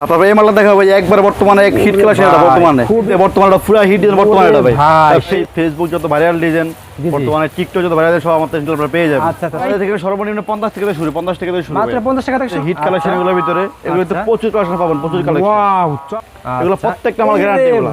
তারপরে এই মালটা দেখাবো যে একবার বর্তমানে এক হিট কালেকশন এটা বর্তমানে পুরো হিট ডিজাইন বর্তমানে এটা ভাই সেই ফেসবুক যত ভাইরাল ডিজাইন বর্তমানে টিকটক যত ভাইরাল সব আমাদের ইনস্টল পেয়ে যাবে। আচ্ছা আমাদের থেকে সর্বনিম্ন 50 থেকে শুরু 50 থেকে শুরু মাত্র 50 টাকা থেকে হিট কালেকশন এগুলোর ভিতরে এগুলোতে প্রচুর কালেকশন পাবেন প্রচুর কালেকশন ওয়াও এগুলো প্রত্যেকটা মাল গ্যারান্টি এগুলো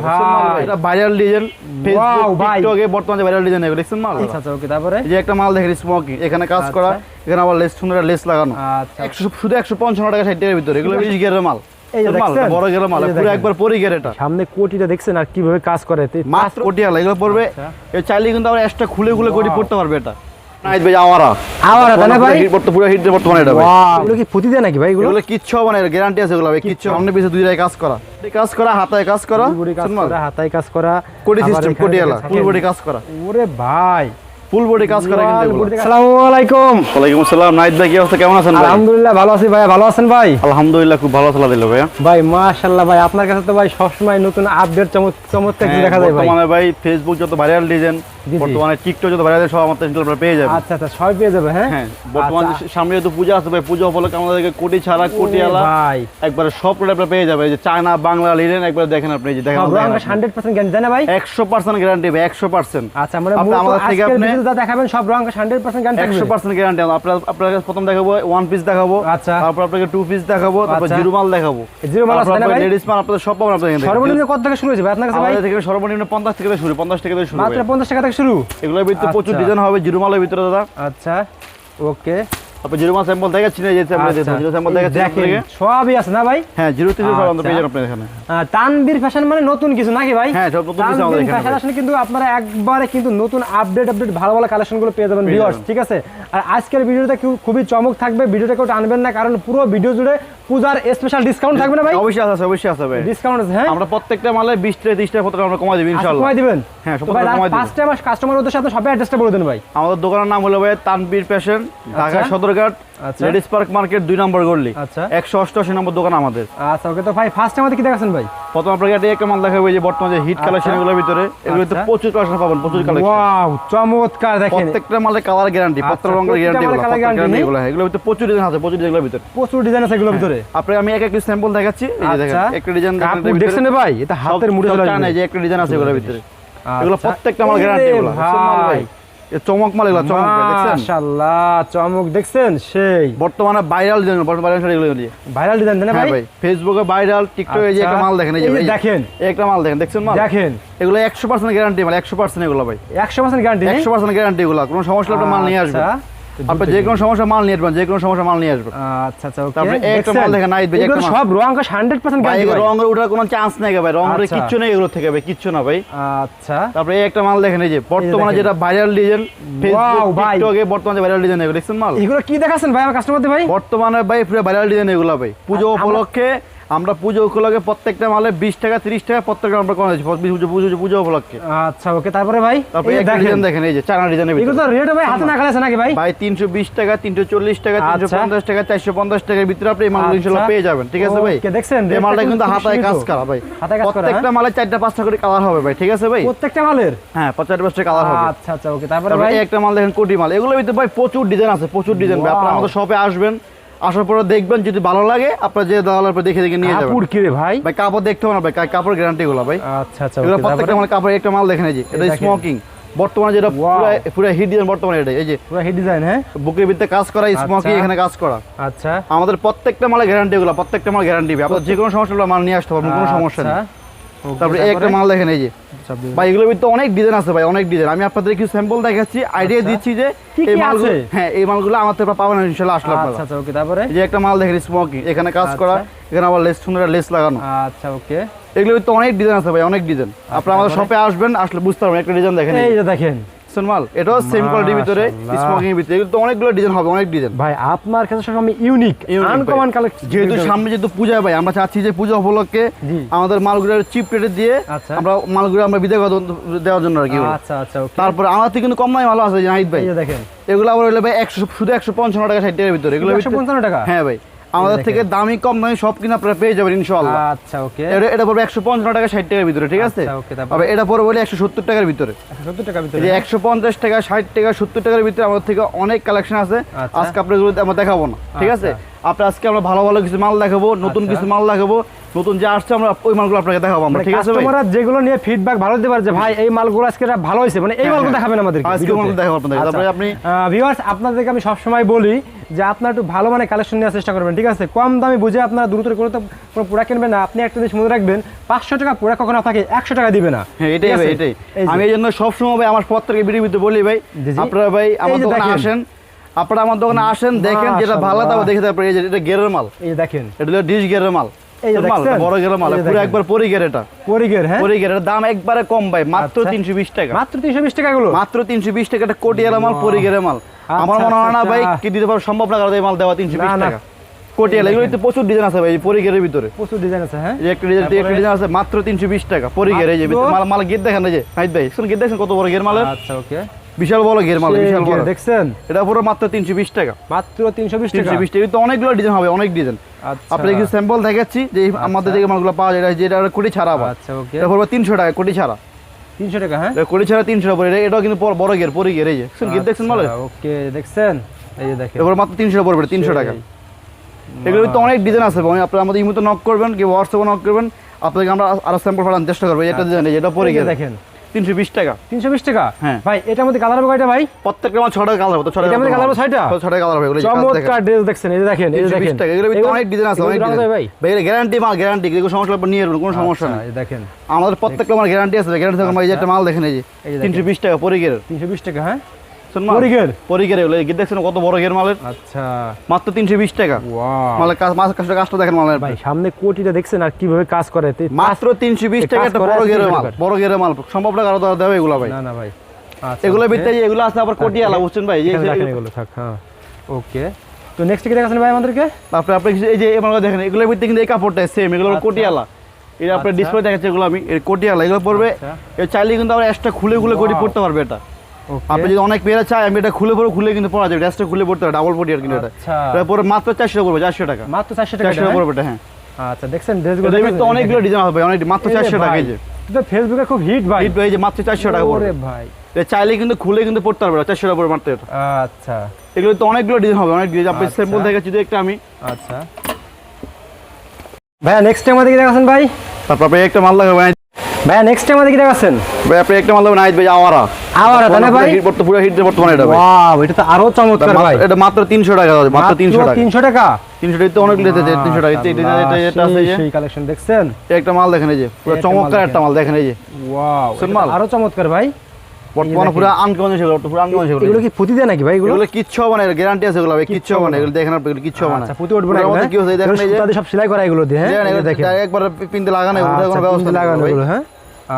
এটা ভাইরাল ডিজাইন ফেসবুক টিকটকে বর্তমানে ভাইরাল ডিজাইন এগুলো দেখছেন মাল। আচ্ছা ওকে তারপরে এই যে একটা মাল দেখেন স্মোকি এখানে কাজ করা এখানে আবার লেস সুন্দর লেস লাগানো আচ্ছা 100 শুধু 155 টাকা 60 টাকার ভিতরে এগুলো 20 গিয়ারের মাল এই যে দেখছেন বড় গেলে মাল পুরো একবার পরি গিয়ার এটা সামনে কোটিটা দেখছেন আর কিভাবে কাজ করে মাত্র কোটি আলা এগুলো পড়বে এই চাইলে কিন্তু আবার এক্সট্রা খুলে কোটি পড়তে পারবে এটা নাইট ভাই আওয়ারা তাই না ভাই পুরো হিট বর্তমানে এটা ভাই এগুলো কি ফুটি দেয় নাকি ভাই এগুলো কিচ্ছু হবে না গ্যারান্টি আছে এগুলো ভাই কিচ্ছু সামনে পিছে দুই জায়গায় কাজ করা হাতায় কাজ করা হাতায় কাজ করা কোটি সিস্টেম কোটি আলা ফুল বডি কাজ করা ওরে ভাই ফুল বডি কাজ করা কিন্তু আসসালামু আলাইকুম। ওয়ালাইকুম আসসালাম নাইট ভাই কি অবস্থা কেমন আছেন ভাই? আলহামদুলিল্লাহ ভালো আছি ভাই ভালো আছেন ভাই? আলহামদুলিল্লাহ খুব ভালো চলা দিল ভাই ভাই মাশাআল্লাহ ভাই আপনার কাছে তো ভাই সব সময় নতুন আপডেট চমৎকার কিছু দেখা যায় ভাই বর্তমানে ভাই ফেসবুক যত ভাইরাল ডিজাইন বর্তমানে টিকটক যত ভাইরাল সব আমাদের ইনস্টল পেয়ে যাবে। আচ্ছা আচ্ছা সব পেয়ে যাবে হ্যাঁ বর্তমানে সামনে তো পূজা আছে ভাই পূজা উপলক্ষে আমাদেরকে কোটি ছাড়া কোটি আলা ভাই একবারে সব প্রোডাক্ট পেয়ে যাবে যে চায়না বাংলা লিনেন একবার দেখেন আপনি যে দেখেন 100% গ্যারান্টি দেন ভাই 100% গ্যারান্টি ভাই 100%। আচ্ছা মানে আমাদের থেকে আপনি যা দেখাবেন সব রং 100% গ্যারান্টি 100% গ্যারান্টি আপনাদের প্রথম দেখাবো ওয়ান পিস দেখাবো আচ্ছা তারপর আপনাকে টু পিস দেখাবো তারপর জিরো মাল দেখাবো জিরো মাল আছে না ভাই লেডিস মাল আপনাদের সব পাবেন আপনাদের এখানে সর্বনিম্ন কত থেকে শুরু হয়েছে ভাই আপনার কাছে ভাই আমাদের থেকে সর্বনিম্ন 50 থেকে শুরু 50 থেকে শুরু মাত্র 50 টাকা থেকে শুরু এগুলোর ভিতরে প্রচুর ডিজাইন হবে জিরো মালের ভিতরে দাদা আচ্ছা ওকে আপনি জিরো মাল স্যাম্পল দেখাচ্ছি না যে জিরো স্যাম্পল দেখাচ্ছি দেখেন সবই আছে না ভাই হ্যাঁ জিরো থেকে সব আমরা পেয়ে যাবেন আপনাদের এখানে তানবীর ফ্যাশন মানে নতুন কিছু নাকি ভাই হ্যাঁ সব নতুন কিছু আমাদের এখানে ফ্যাশন কিন্তু আপনারা একবারে কিন্তু নতুন আপডেট ভালো ভালো কালেকশনগুলো পেয়ে যাবেন ভিউয়ার্স ঠিক আছে। আর আজকের ভিডিওটা খুবই চমক থাকবে ভিডিওটা কেউ টানবেন না কারণ পুরো ভিডিও জুড়ে পূজার স্পেশাল ডিসকাউন্ট থাকবে না ভাই? অবশ্যই আছে ভাই ডিসকাউন্ট আছে হ্যাঁ আমরা প্রত্যেকটা মালে 20 থেকে 30 টাকা পর্যন্ত আমরা কমাই দেব ইনশাআল্লাহ কমাই দিবেন হ্যাঁ সব কমাই দেব। ফার্স্ট টাইম কাস্টমার উদ্দেশ্যে আপনি সবাই অ্যাড্রেসটা বলে দেন ভাই। আমাদের দোকানের নাম হলো ভাই Tanvir fashion Dhaka Sadarghat ladies park market 2 নম্বর গলি আচ্ছা 188 নম্বর দোকান আমাদের। আচ্ছা ওকে তো ভাই ফার্স্ট টাইম আমাদের কি দেখাচ্ছেন ভাই? প্রথম আপনাকে একটা মাল দেখাবো যে বর্তমানে যে হিট কালেকশন এগুলোর ভিতরে এগুলোতে প্রচুর কালেকশন পাবেন প্রচুর কালেকশন ওয়াও চমৎকার দেখেন প্রত্যেকটা মালের কালার গ্যারান্টি প্রত্যেকটা রঙের গ্যারান্টি এগুলো এগুলোর ভিতরে প্রচুর ডিজাইন আছে প্রচুর ডিজাইনের ভিতরে প্রচুর ডিজাইন আছে এগুলোর ভিতরে আপনি আমি এক স্যাম্পল দেখাচ্ছি এই যে দেখেন একটা ডিজাইন দেখছেন ভাই এটা হাতের মুঠে চলে না যে একটা ডিজাইন আছে এগুলোর ভিতরে এগুলো প্রত্যেকটা মাল গ্যারান্টি এগুলো ভাই চমক মাল এগুলো চমক দেখছেন মাশাআল্লাহ চমক দেখছেন সেই বর্তমানে ভাইরাল ডিজাইন এগুলো দিয়ে ভাইরাল ডিজাইন দেন ভাই ফেসবুকে ভাইরাল টিকটকে যে একটা মাল দেখেন এই যে দেখেন একটা মাল দেখছেন মাল দেখেন এগুলো 100% গ্যারান্টি মাল 100% এগুলো ভাই 100% গ্যারান্টি 100% গ্যারান্টি এগুলো কোনো সমস্যা হলে মাল নিয়ে আসবেন আপনি যে কোনো সমস্যা মাল নিয়ে আসবেন যে কোনো সমস্যা মাল নিয়ে আসবেন আচ্ছা আচ্ছা ওকে তারপরে একটা মাল দেখেন নাইট ভাই একটা সব রং 100% গ্যারান্টি ভাই রঙের ওঠার কোনো চান্স নাই ভাই রঙের কিচ্ছু নেই এগুলো থেকে ভাই কিচ্ছু না ভাই আচ্ছা তারপরে একটা মাল দেখেন এই যে বর্তমানে যেটা ভাইরাল ডিজাইন ফেসবুক টিকটকে বর্তমানে ভাইরাল ডিজাইন এগুলো দেখছেন মাল এগুলো কি দেখাচ্ছেন ভাই আমার কাস্টমারদের ভাই? বর্তমানে ভাই পুরো ভাইরাল ডিজাইন এগুলো ভাই পূজা উপলক্ষে আমরা পুজো উপলক্ষে প্রত্যেকটা মালে 20 টাকা 30 টাকা প্রত্যেকটা আমরা কম দিচ্ছি পুজো উপলক্ষে। আচ্ছা ওকে তারপরে ভাই তারপরে একটা ডিজাইন দেখেন এই যে চায়না ডিজাইনের ভিতরে এগুলো তো রেট ভাই হাতে নাগালে আছে নাকি ভাই? ভাই 320 টাকা 340 টাকা 350 টাকা 450 টাকার ভিতরে আপনি এই মালগুলো ইনশাআল্লাহ পেয়ে যাবেন ঠিক আছে ভাই? ওকে দেখছেন এই মালটা কিন্তু হাতায় কাজ করা ভাই প্রত্যেকটা মালে 4টা 5টা করে কালার হবে ভাই ঠিক আছে ভাই? প্রত্যেকটা মালের হ্যাঁ 4টা কালার হবে। আচ্ছা আচ্ছা ওকে তারপরে ভাই একটা মাল দেখেন কোটি মাল এগুলোর ভিতরে ভাই প্রচুর ডিজাইন আছে প্রচুর ডিজাইন ভাই আপনারা আমাদের শপে আসবেন আসার পরে দেখবেন যদি ভালো লাগে আপনারা যে দালালের পর দেখে নিয়ে যাবেন। কাপড় কি রে ভাই? ভাই কাপড় দেখতে হবে না ভাই কাপড় গ্যারান্টি গুলো ভাই। আচ্ছা আচ্ছা এগুলো প্রত্যেকটা মাল কাপড় একটা মাল দেখেন এই যে এটা স্মোকিং বর্তমানে যেটা পুরো হিট ডিজাইন বর্তমানে এটা এই যে পুরো হিট ডিজাইন হ্যাঁ বুকের ভিতরে কাজ করা স্মোকিং এখানে কাজ করা। আচ্ছা আমাদের প্রত্যেকটা মালে গ্যারান্টি গুলো প্রত্যেকটা মাল গ্যারান্টি হবে আপনারা যে কোনো সমস্যা হলে মাল নিয়ে আসতে পারবেন কোনো সমস্যা নেই। তারপরে একটা মাল দেখেন এই যে ভাই এগুলোর ভিতরে অনেক ডিজাইন আছে ভাই অনেক ডিজাইন আমি আপনাদের কিছু স্যাম্পল দেখাচ্ছি আইডিয়া দিচ্ছি যে এই মালগুলো হ্যাঁ এই মালগুলো আমার থেকে পাবেন ইনশাআল্লাহ আসলে আপনারা। আচ্ছা ওকে তারপরে এই যে একটা মাল দেখেন স্মোকিং এখানে কাজ করা এখানে আবার লেস সুন্দর লেস লাগানো। আচ্ছা ওকে এগুলোর ভিতরে অনেক ডিজাইন আছে ভাই অনেক ডিজাইন আপনারা আমাদের শপে আসবেন আসলে বুঝতে পারবেন একটা ডিজাইন দেখেন এই যে দেখেন মাল এটাও সেম কোয়ালিটির ভিতরে স্মোকিং এর ভিতরে এগুলো তো অনেকগুলো ডিজাইন হবে অনেক ডিজাইন ভাই আপনার কাছে সব আমি ইউনিক আনকমন কালেকশন যেহেতু সামনে যেহেতু পূজা ভাই আমরা চাচ্ছি যে পূজা উপলক্ষে আমাদের মালগুলো চিপ রেটে দিয়ে আমরা মালগুলো আমরা বিদায় দেওয়ার জন্য আর কি। আচ্ছা আচ্ছা ওকে তারপর আমাদের থেকে কিন্তু কম দামে ভালো আছে নাহিদ ভাই দেখেন এগুলো আবার হলো ভাই 100 শুধু 155 টাকা 60 টাকার ভিতরে এগুলো 155 টাকা হ্যাঁ ভাই আমাদের থেকে দামি কম দামি সব কিনা আপনারা পেয়ে যাবেন ইনশাআল্লাহ। আচ্ছা ওকে এটা পড়বে 155 টাকা 60 টাকার ভিতরে ঠিক আছে আর এটা পড়বে বলে 170 টাকার ভিতরে 170 টাকার ভিতরে এই 150 টাকা 60 টাকা 70 টাকার ভিতরে আমাদের থেকে অনেক কালেকশন আছে আজকে আপনাদের আমরা দেখাবো না ঠিক আছে আপনি আজকে আমরা ভালো ভালো কিছু মাল দেখাবো, নতুন কিছু মাল দেখাবো, নতুন যে আসছে আমরা ওই মালগুলো আপনাকে দেখাবো আমরা, ঠিক আছে ভাই? কাস্টমাররা যেগুলো নিয়ে ফিডব্যাক ভালো দিতে পারে যে ভাই এই মালগুলো আজকে ভালো হয়েছে, মানে এই মালগুলো দেখাবেন আমাদের আজকে মাল দেখাবো আপনাদের। তারপরে আপনি ভিউয়ার্স আপনাদেরকে আমি সবসময় বলি যে আপনারা একটু ভালো মানে কালেকশন নেওয়ার চেষ্টা করবেন, ঠিক আছে? কম দামে বুঝে আপনারা দ্রুত করে তো কোনো প্রোডাক্ট কিনবেন না। আপনি একটা জিনিস মনে রাখবেন, 500 টাকা প্রোডাক্ট কখনো আপনাকে 100 টাকা দিবে না। হ্যাঁ, এটাই ভাই, এটাই আমি এই জন্য সবসময় ভাই আমার প্রত্যেকের ভিডিওতে বলি ভাই, আপনারা ভাই আমার দোকানে আসেন, আপনারা আমার দোকানে আসেন, দেখেন যেটা ভালো তাও দেখে তারপরে এই যে এটা গেরের মাল, এই দেখেন এটা হলো ডিশ গেরের মাল, এই যে দেখছেন বড় গেরের মাল, পুরো একবার পরিগের, এটা পরিগের। হ্যাঁ, পরিগেরের দাম একবারে কম ভাই, মাত্র 320 টাকা, মাত্র 320 টাকা গুলো, মাত্র 320 টাকা। এটা কোটিয়ালা মাল, পরিগেরের মাল। আমার মনে হয় না ভাই কি দিতে পারবো, সম্ভব না কারণ এই মাল দেওয়া 320 টাকা। কোটিয়ালা এগুলোতে প্রচুর ডিজাইন আছে ভাই, এই পরিগেরের ভিতরে প্রচুর ডিজাইন আছে। হ্যাঁ, এই একটা ডিজাইন আছে মাত্র 320 টাকা পরিগের। এই যে মাল মাল গেট দেখেন, এই যে নাইট ভাই শুন গেট দেখেন কত বড় গের মালের। আচ্ছা, ওকে, বিশাল বড় গের মাল, বিশাল বড় দেখছেন। এটা পুরো মাত্র 320 টাকা, মাত্র 320 টাকা। 320 টাকা তো অনেকগুলো ডিজাইন হবে, অনেক ডিজাইন। আপনাদের কিছু স্যাম্পল দেখাচ্ছি যে আমাদের যে মালগুলো পাওয়া যায়, যেটা কোটি ছাড়া। আচ্ছা, ওকে, এটা পুরো 300 টাকা কোটি ছাড়া, 300 টাকা। হ্যাঁ, কোটি ছাড়া 300 টাকা পড়ে। এটাও কিন্তু বড় গের, পরিগের। এই যে শুন গেট দেখছেন মাল, ওকে দেখছেন, এই যে দেখেন এবার মাত্র 300 টাকা পড়বে, 300 টাকা। এগুলো তো অনেক ডিজাইন আছে ভাই, আপনারা আমাদের ইমোতে নক করবেন, কি হোয়াটসঅ্যাপে নক করবেন, আপনাদের আমরা আরো স্যাম্পল পাঠানোর চেষ্টা করব। এটা ডিজাইন, এটা পরিগের দেখেন 320 টাকা, 320 টাকা। হ্যাঁ ভাই, এটার মধ্যে কালার হবে কয়টা ভাই? প্রত্যেকটা মাল 6টা কালার হবে, তো 6টা এটার মধ্যে কালার হবে 6টা, 6টা কালার হবে। এগুলো চমৎকার ড্রেস দেখছেন, এই যে দেখেন, এই যে দেখেন এগুলো ভিতরে অনেক ডিজাইন আছে, অনেক ডিজাইন ভাই। ভাই এটা গ্যারান্টি মাল, গ্যারান্টি, কোনো সমস্যা হবে নিয়ে নেবেন, কোনো সমস্যা নাই। এই দেখেন আমাদের প্রত্যেকটা মাল গ্যারান্টি আছে, গ্যারান্টি থাকে। এই যে একটা মাল দেখেন, এই যে 320 টাকা পরিগের, 320 টাকা। হ্যাঁ, পরিগের, পরিগের এগুলো গিয়ে দেখছেন কত বড় গের মালের। আচ্ছা, মাত্র 320 টাকা। ওয়াও, মালের কাজটা দেখেন মালের ভাই, সামনে কোটিটা দেখছেন আর কিভাবে কাজ করে। মাত্র 320 টাকা একটা বড় গেরের মাল, বড় গেরের মাল সম্ভব না কারো দেবে এগুলো ভাই। না না ভাই, আচ্ছা এগুলো ভিতরে এগুলো আছে আবার কোটিয়ালা, বুঝছেন ভাই? এই যে এগুলো থাক। হ্যাঁ, ওকে, তো নেক্সট কি দেখাছেন ভাই আমাদেরকে? তারপরে আপনি এই যে এগুলো দেখেন, এগুলোর ভিতরে কিন্তু এই কাপড়টা সেম, এগুলো কোটিয়ালা। এটা আপনার ডিসপ্লে দেখাচ্ছে, এগুলো আমি এই কোটিয়ালা এগুলো পড়বে। এই চাইলে কিন্তু আবার এক্সট্রা খুলে কোটি পড়তে পারবে। এটা আপনি যদি অনেক পেয়ারা চাই, আমি এটা খুলে কিন্তু পড়া যাবে, ড্রেসটা খুলে পড়তে হবে, ডাবল বডি আর কিন্তু এটা। এটা পরে মাত্র 400 পড়বে, 400 টাকা, মাত্র 400 টাকা পড়বে এটা। হ্যাঁ, আচ্ছা দেখছেন ড্রেসগুলো তো অনেকগুলো ডিজাইন হবে, অনেক মাত্র 400 টাকা। এই যে এটা ফেসবুকে খুব হিট ভাই, হিট ভাই, এই যে মাত্র 400 টাকা পড়বে। ওরে ভাই, এটা চাইলে কিন্তু খুলে কিন্তু পড়তে পারবে, 400 টাকা পড়বে মাত্র এটা। আচ্ছা, এগুলো তো অনেকগুলো ডিজাইন হবে, অনেক ডিজাইন। আপনি স্যাম্পল দেখাচ্ছি তো একটা আমি। আচ্ছা ভাইয়া, নেক্সট টাইম আমাদের কি দেখাছেন ভাই? তারপর আপনি একটা মাল লাগাবেন ভাইয়া, নেক্সট টাইম আমাদের কি দেখাছেন ভাই? আপনি একটা মাল লাগাবেন নাইট ভাই, আওয়ারা তাই না ভাই? পুরো হিট বর্তমানে এটা ভাই। ওয়াও, এটা তো আরো চমৎকার ভাই। এটা মাত্র 300 টাকা, মাত্র 300 টাকা, 300 টাকা, 300 টাকা তো অনেক লেতে 300 টাকা। এটা আছে যে সেই কালেকশন দেখছেন, একটা মাল দেখেন, এই যে পুরো চমৎকার একটা মাল দেখেন, এই যে ওয়াও, এটা আরো চমৎকার ভাই। বর্তমানে পুরো আনকমন ছিল, পুরো আনকমন ছিল। এগুলো কি পুঁতি দেয় নাকি ভাই? এগুলো কিচ্ছু হবে না, এর গ্যারান্টি আছে, এগুলো ভাই কিচ্ছু হবে না। এগুলো দেখেন আপনি, এগুলো কিচ্ছু হবে না। আচ্ছা, পুঁতি উঠবে না, কি হচ্ছে দেখেন, এই যে তাদের সব সেলাই করা এগুলো দিয়ে। হ্যাঁ, দেখেন একবার পিনতে লাগানো, এগুলো কোনো ব্যবস্থা লাগানো এগুলো। হ্যাঁ,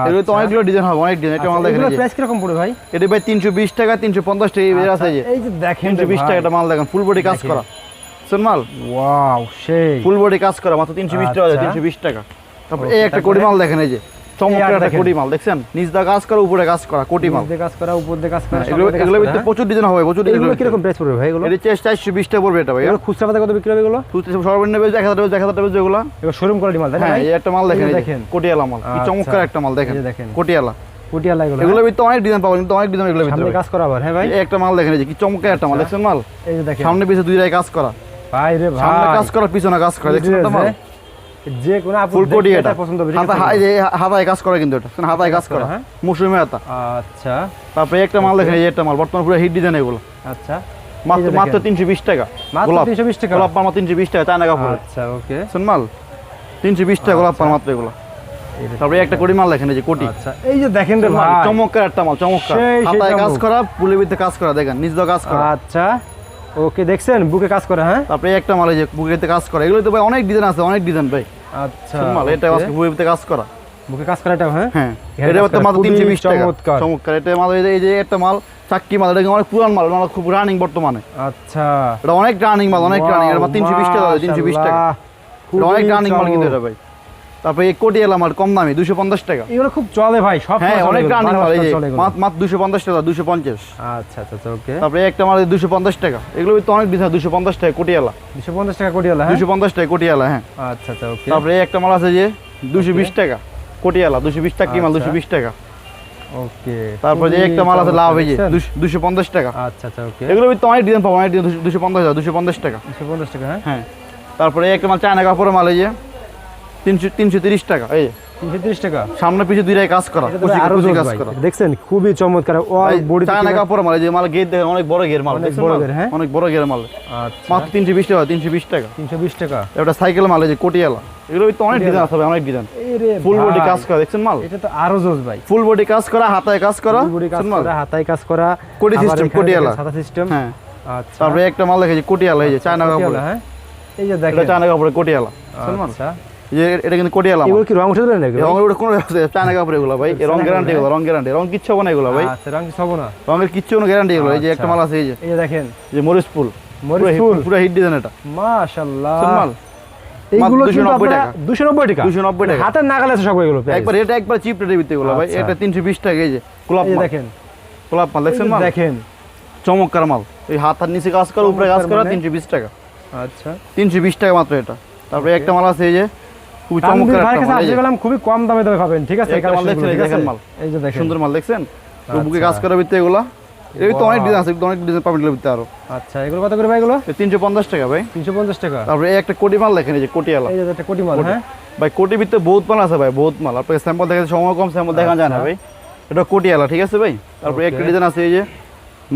এগুলো তো অনেকগুলো ডিজাইন হবে, অনেক ডিজাইন। এটা মাল দেখেন, এগুলো প্রাইস কি রকম পড়ে ভাই? এটা ভাই 320 টাকা, 350 টাকা এই আছে। এই যে দেখেন 320 টাকা এটা মাল দেখেন, ফুল বডি কাজ করা শুন মাল। ওয়াও, সেই ফুল বডি কাজ করা, মাত্র 320 টাকা, 320 টাকা। তারপর এই একটা কোটি মাল দেখেন, এই যে চমৎকার একটা কোটি মাল দেখছেন, নিচ দা কাজ করা, উপরে কাজ করা, কোটি মাল নিচ কাজ করা, উপর দিয়ে কাজ করা। এগুলো ভিতরে প্রচুর ডিজাইন হবে, প্রচুর ডিজাইন। এগুলো কি রকম প্রাইস পড়বে ভাই? এগুলো এটা 420 টাকা পড়বে এটা ভাই। এগুলো খুচরা বাজারে কত বিক্রি হবে এগুলো? খুচরা সর্বনিম্ন 1000 টাকা, 1000 টাকা এগুলো। এগুলো শোরুম কোয়ালিটি মাল তাই না? হ্যাঁ, এই একটা মাল দেখেন, কোটিয়ালা মাল, কি চমৎকার একটা মাল দেখেন, কোটিয়ালা, কোটিয়ালা। এগুলো ভিতরে অনেক ডিজাইন পাবেন, কিন্তু অনেক ডিজাইন এগুলো ভিতরে সামনে কাজ করা আবার। হ্যাঁ ভাই, এই একটা মাল দেখেন, এই যে কি চমৎকার একটা মাল দেখছেন মাল। এই যে দেখেন সামনে পিছে দুই রায় কাজ করা ভাই রে ভাই, সামনে কাজ করা, পিছনে কাজ করা, দেখছেন এটা মাল। যে কোন ফুল কোটি এটা পছন্দ হবে, হাতায় কাজ করে, কিন্তু এটা হাতায় কাজ করা, মৌসুমী হাতা। আচ্ছা, তারপরে একটা মাল দেখেন, এই একটা মাল বর্তমানে পুরো হিট ডিজাইন এগুলো। আচ্ছা, মাত্র 320 টাকা, মাত্র 320 টাকা গোলাপ পার, মাত্র 320 টাকা, চায়না কাপড়। আচ্ছা, ওকে, শুন মাল 320 টাকা গোলাপ পার মাত্র এগুলো। তারপরে একটা কোটি মাল দেখেন, এই যে কোটি। আচ্ছা, এই যে দেখেন রে ভাই, চমৎকার একটা মাল, চমৎকার হাতায় কাজ করা, পুলের ভিতরে কাজ করা, দেখেন নিচ দিয়ে কাজ করা। আচ্ছা, ওকে, দেখছেন বুকে কাজ করে। হ্যাঁ, তারপরে একটা মাল, এই যে বুকেতে কাজ করা। এগুলো তো ভাই অনেক ডিজাইন আছে, অনেক ডিজাইন ভাই। আচ্ছা, মাল এটা আজকে বুকেতে কাজ করা, বুকে কাজ করা এটা। হ্যাঁ হ্যাঁ, এটা তো মাত্র 320 টাকা, চমৎকার এটা মাল। এই যে একটা মাল চাক্কি মাল, এটা অনেক পুরান মাল, মানে খুব রানিং বর্তমানে। আচ্ছা, এটা অনেক রানিং মাল, অনেক রানিং। এটা মাত্র 320 টাকা, 320 টাকা, অনেক রানিং মাল কিন্তু এটা ভাই। তারপরে এই কোটিয়ালা মাল কম দামি, 250 টাকা। এগুলো খুব চলে ভাই, সব। হ্যাঁ, অনেক রানিং মাল, এই যে মাত্র 250 টাকা, 250। আচ্ছা আচ্ছা, ওকে। তারপরে একটা মাল 250 টাকা। এগুলো তো অনেক ডিজাইন, 250 টাকা কোটিয়ালা, 250 টাকা কোটিয়ালা। হ্যাঁ, 250 টাকা কোটিয়ালা। হ্যাঁ, আচ্ছা আচ্ছা, ওকে। তারপরে একটা মাল আছে যে 220 টাকা কোটিয়ালা, 220 টাকা কি মাল, 220 টাকা। ওকে তারপরে যে একটা মাল আছে লাভ এই যে 250 টাকা। আচ্ছা আচ্ছা ওকে এগুলো তো অনেক ডিজাইন পাবো, অনেক ডিজাইন 250 টাকা। 250 টাকা হ্যাঁ হ্যাঁ তারপরে এই একটা মাল চায়না কাপড়ের মাল এই যে 330 টাকা। এই যে 330 টাকা সামনে পিছে দুইটাই কাজ করা, এটা তো ভাই আরো কুচি জোস কাজ ভাই। করা। দেখছেন খুবই চমৎকার ভাই, বডি চায়না কাপড়ের মাল এই যে মাল গেট দেখেন অনেক বড় গের মাল, অনেক দেখছেন বড় মাল? গের, হ্যাঁ। অনেক বড় গের মাল, আচ্ছা মাত্র 320 টাকা। 320 টাকা 320 টাকা এটা সাইকেল মাল এই যে কোটিয়ালা। এগুলো তো অনেক ডিজাইন আছে ভাই, অনেক ডিজাইন। এই রে ফুল বডি ভাই, কাজ করা, দেখছেন মাল? এটা তো আরো জোস ভাই। ফুল বডি কাজ করা, হাতায় কাজ করা, বডি কাজ দেখছেন মাল? করা, হাতায় কাজ করা, কোটি আবার সিস্টেম, এখানে কোটিয়ালা। দেখেন সাদা সিস্টেম। হ্যাঁ আচ্ছা তারপরে একটা মাল দেখেছি কোটিয়ালা, এই যে চায়না কাপড়। কোটিয়ালা, হ্যাঁ এই যে এটা দেখেন চায়না কাপড়ে কোটিয়ালা, দেখছেন মাল? আচ্ছা এই যে এটা কিন্তু কোটিয়ালা মাল। এগুলো কি রং উঠে দিলেন নাকি ভাই? রঙের উপরে কোনো ব্যবস্থা নেই, চায়না কাপড় এগুলো ভাই। রং গ্যারান্টি এগুলো, রং গ্যারান্টি, রং কিচ্ছু হবে না এগুলো ভাই। আচ্ছা রং কিছু হবে না। রঙের কিচ্ছু কোনো গ্যারান্টি এগুলো। এই যে একটা আচ্ছা। মাল আছে এই যে এই যে দেখেন মরিচ ফুল, মরিচ ফুল, পুরো হিট ডিজাইন এটা, মাশাআল্লাহ। দেখছেন মাল? এইগুলো কিন্তু 290 আপনারা টাকা। 290 টাকা 290 টাকা। হাতের নাগালে আছে সব এগুলো প্রাইস। একবার এটা একবার চিপ রেটের ভিতরে এগুলো ভাই। আচ্ছা। এটা 320 টাকা। এই যে গোলাপ এই যে মাল, দেখেন গোলাপ মাল, দেখছেন এই যে মাল? দেখেন চমৎকার মাল। এই হাতার নিচে কাজ করা, উপরে কাজ চমৎকার করা, মানে? 320 টাকা। আচ্ছা 320 টাকা মাত্র এটা। তারপরে একটা মাল আছে এই যে খুব তানভীর চমৎকার ভাইয়ের একটা কাছে মাল, এই আসলে যে গেলাম খুবই কম দামে পাবেন, ঠিক আছে? এই একটা মাল কালেকশনগুলো, দেখছেন, ঠিক আছে? দেখেন মাল। এই যে দেখেন সুন্দর মাল, দেখছেন? বুকে আচ্ছা। কাজ করা ভিতরে এগুলা। এই তো অনেক Wow. ডিজাইন আছে, অনেক ডিজাইন পাবেন এগুলোর ভিতরে আরো। আচ্ছা এগুলো কত করে ভাই এগুলো? 350 টাকা ভাই। 350 টাকা। তারপরে এই একটা কোটি মাল দেখেন, এই যে কোটিয়ালা। এই যে একটা কোটি মাল, হ্যাঁ ভাই কোটির ভিতরে বহুত মাল আছে ভাই, বহুত মাল। আপনাকে স্যাম্পল দেখাতে সময় কম, স্যাম্পল দেখা যায় না আচ্ছা। ভাই। এটা কোটিয়ালা, ঠিক আছে ভাই? তারপরে একটা Okay. ডিজাইন আছে এই যে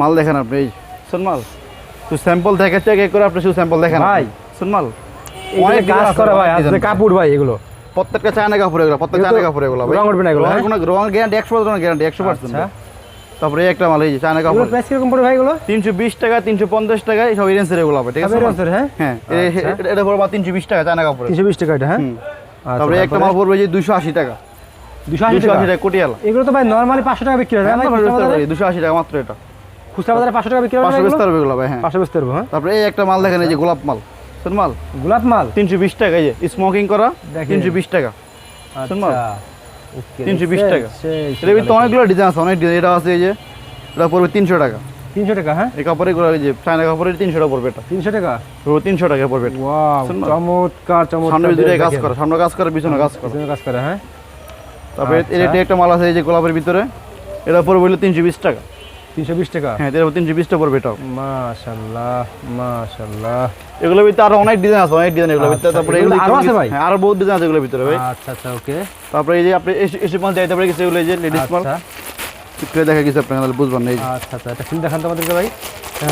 মাল দেখেন আপনি, এই শুন মাল। তো স্যাম্পল দেখাচ্ছে এক এক করে, আপনি শুধু স্যাম্পল দেখেন ভাই। শুন মাল। অনেক অনেক কাজ design আছে, করা ভাই, অনেক আজকে design আছে। কাপড় ভাই এগুলো। প্রত্যেকটা চায়না কাপড় এগুলো, প্রত্যেক এগুলো চায়না তো কাপড় এগুলো ভাই। রং উঠবে না এগুলো, রঙের হ্যাঁ? কোনো রঙের গ্যারান্টি 100% গ্যারান্টি, 100%। আচ্ছা তারপরে এই একটা মাল এই যে চায়না এগুলো কাপড়, প্রাইস কিরকম পড়বে ভাই এগুলো? 320 টাকা, 350 টাকা, এই সব রেঞ্জের এগুলো হবে, ঠিক আছে? সব এর হ্যাঁ হ্যাঁ আচ্ছা। এটা পড়বে 320 টাকা চায়না কাপড়। 320 টাকা এটা, হ্যাঁ হুম। আচ্ছা, তারপরে একটা মাল পড়বে যে 280 টাকা। 280 280 টাকা। টাকা কোটিয়ালা। এগুলো তো ভাই নরমালি 500 টাকা বিক্রি হয়, হ্যাঁ ভাই? খুচরা বাজারে? 280 টাকা মাত্র এটা। খুচরা বাজারে 500 টাকা বিক্রি হয় 500 এগুলো? বেচতে পারবে এগুলো ভাই। হ্যাঁ 500 বেচতে পারবো, হ্যাঁ। তারপরে এই একটা মাল দেখেন, এই যে গোলাপ মাল, শুন মাল, গোলাপ মাল 320 টাকা। এই যে স্মোকিং করা, দেখেন। 320 টাকা। শুন মাল, আচ্ছা ওকে 320 টাকা। সেই এর ভিতরে অনেকগুলো ডিজাইন আছে, অনেক ডিজাইন। এটা আছে এই যে এটা পড়বে 300 টাকা। 300 টাকা, হ্যাঁ এই কাপড়ে এই যে চায়না কাপড়ের 300 টাকা পড়বে এটা। 300 টাকা। পুরো 300 টাকা পড়বে এটা। ওয়াও শুনবা? চমৎকার চমৎকার। সামনে দুইটাই কাজ দেখেন। করা, সামনে কাজ করে, পিছনে কাজ করে। পিছনে কাজ করে, হ্যাঁ তারপরে আচ্ছা। এটা একটা মাল আছে এই যে গোলাপের ভিতরে, এটা পড়বে হলো 320 টাকা। 320 টাকা। হ্যাঁ এর 320 টাকা পড়বে এটাও। মাশাআল্লাহ মাশাআল্লাহ। এগুলোর ভিতরে আরো অনেক ডিজাইন আছে, অনেক ডিজাইন এগুলোর ভিতরে। আচ্ছা, তারপরে এগুলো আরো আছে ভাই? হ্যাঁ আরো বহুত ডিজাইন আছে এগুলোর ভিতরে ভাই। আচ্ছা আচ্ছা ওকে। তারপরে এই যে আপনি এসে মাল যাইতে পারে কিছু এগুলো এই যে লেডিস মাল, আচ্ছা একটু দেখা গেছে আপনারা তাহলে বুঝবেন না। এই যে আচ্ছা আচ্ছা এটা ফিল দেখান তো আমাদেরকে ভাই।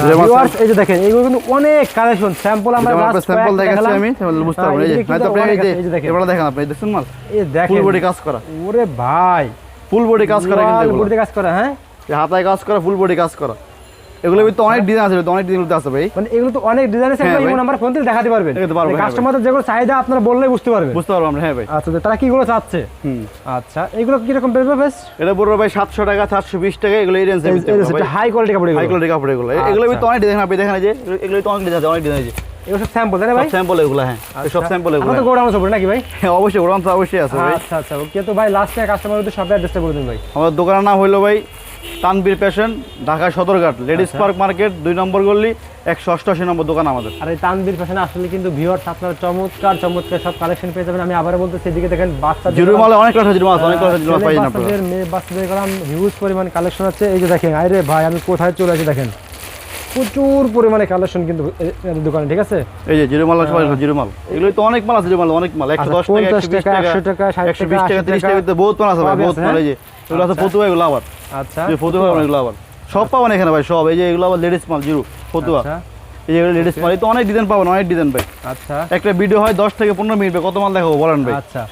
যে মাল ভিউয়ার্স এই যে দেখেন এইগুলো কিন্তু অনেক কালেকশন, স্যাম্পল আমরা আপনার স্যাম্পল দেখাচ্ছি আমি, তাহলে বুঝতে পারবেন। এই যে হ্যাঁ, হয়তো আপনি এই এই যে যে দেখেন। এবারে দেখেন আপনি দেখছেন মাল, এই দেখেন ফুল বডি কাজ করা, ওরে ভাই ফুল বডি কাজ করা কিন্তু এগুলো। বডিতে কাজ করা, হ্যাঁ এই হাতায় কাজ করা, ফুল বডি কাজ করা। এগুলোর ভিতরে অনেক ডিজাইন আছে, অনেক ডিজাইন আছে ভাই। মানে এগুলো তো অনেক ডিজাইন আছে, হ্যাঁ এগুলো ভাই। ইমো নাম্বার ফোন দিয়ে দেখাতে পারবেন। দেখাতে পারবো, হ্যাঁ কাস্টমারদের যেগুলো চাহিদা আপনারা বললেই বুঝতে পারবেন। বুঝতে পারবো আমরা, হ্যাঁ ভাই। আচ্ছা তারা কিগুলো চাচ্ছে? হুম। আচ্ছা এগুলো কিরকম পড়বে বেশ? এটা পড়বে ভাই 700 টাকা, 720 টাকা, এগুলো এই রেঞ্জের ভিতরে ভাই। হাই কোয়ালিটি কাপড় হাই এগুলো। কোয়ালিটি কাপড় এগুলো। এগুলোর ভিতরে অনেক ডিজাইন আপনি দেখেন, এই যে এগুলো তো অনেক ডিজাইন আছে, অনেক ডিজাইন আছে। এগুলো সব স্যাম্পল তাই না ভাই? সব স্যাম্পল এগুলো, হ্যাঁ এই সব স্যাম্পল এগুলো। আমাদের গোডাউন সব নাকি ভাই? হ্যাঁ অবশ্যই, ওরান তো অবশ্যই আছে ভাই। আচ্ছা আচ্ছা ওকে। তো ভাই লাস্টে কাস্টমারদের সব অ্যাড্রেসটা বলে দিন ভাই। আমাদের দোকানের নাম হইলো ভাই তানভীর ফ্যাশন, ঢাকা সদরঘাট, লেডিস আচ্ছা। পার্ক মার্কেট, 2 নম্বর গলি, 188 নম্বর দোকান আমাদের। আর এই তানভীর ফ্যাশনে আসলে কিন্তু ভিউয়ার্স আপনারা চমৎকার চমৎকার সব কালেকশন পেয়ে যাবেন। আমি আবারও বলতেছি এদিকে দেখেন বাচ্চাদের জিরো মালে অনেক কথা, জিরো মাল অনেক কথা, জিরো মাল ছেলে পাই না আপনারা। বাচ্চাদের মেয়ে বাচ্চাদের গেলাম হিউজ পরিমাণ কালেকশন আছে। এই যে দেখেন আরে ভাই আমি কোথায় চলে আসি দেখেন, প্রচুর পরিমাণে কালেকশন কিন্তু এদের দোকানে, ঠিক আছে? এই যে জিরো মাল, সবাই জিরো মাল। এগুলো তো অনেক মাল আছে, জিরো মাল অনেক মাল, 110 টাকা, 50 120 টাকা, টাকা, 100 টাকা, 60 টাকা, 120 টাকা, 30 টাকা, ভিতরে বহুত মাল আছে ভাই, সবই বহুত আছে, মাল। এই যে এগুলো আছে আচ্ছা। ফতুয়া, এগুলো আবার আচ্ছা যে ফতুয়া এগুলো আবার সব পাবেন এখানে ভাই, সব। এই যে এগুলো আবার লেডিস মাল, জিরো ফতুয়া, আচ্ছা এই যে লেডিস মাল। এই তো অনেক ডিজাইন পাবেন, অনেক ডিজাইন ভাই। আচ্ছা একটা ভিডিও হয় 10 থেকে 15 মিনিট, কত মাল দেখাবো বলেন ভাই। আচ্ছা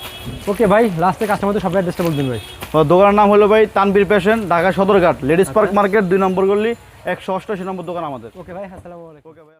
ওকে ভাই লাস্টে কাস্টমারদের সব অ্যাড্রেসটা বলে দিন ভাই। আমার দোকানের নাম হলো ভাই Tanvir fashion, Dhaka Sadarghat, ladies park market, 2 নম্বর গলি, 188 নম্বর দোকান আমাদের। ওকে ভাই আসসালামু আলাইকুম। ওকে ভাই।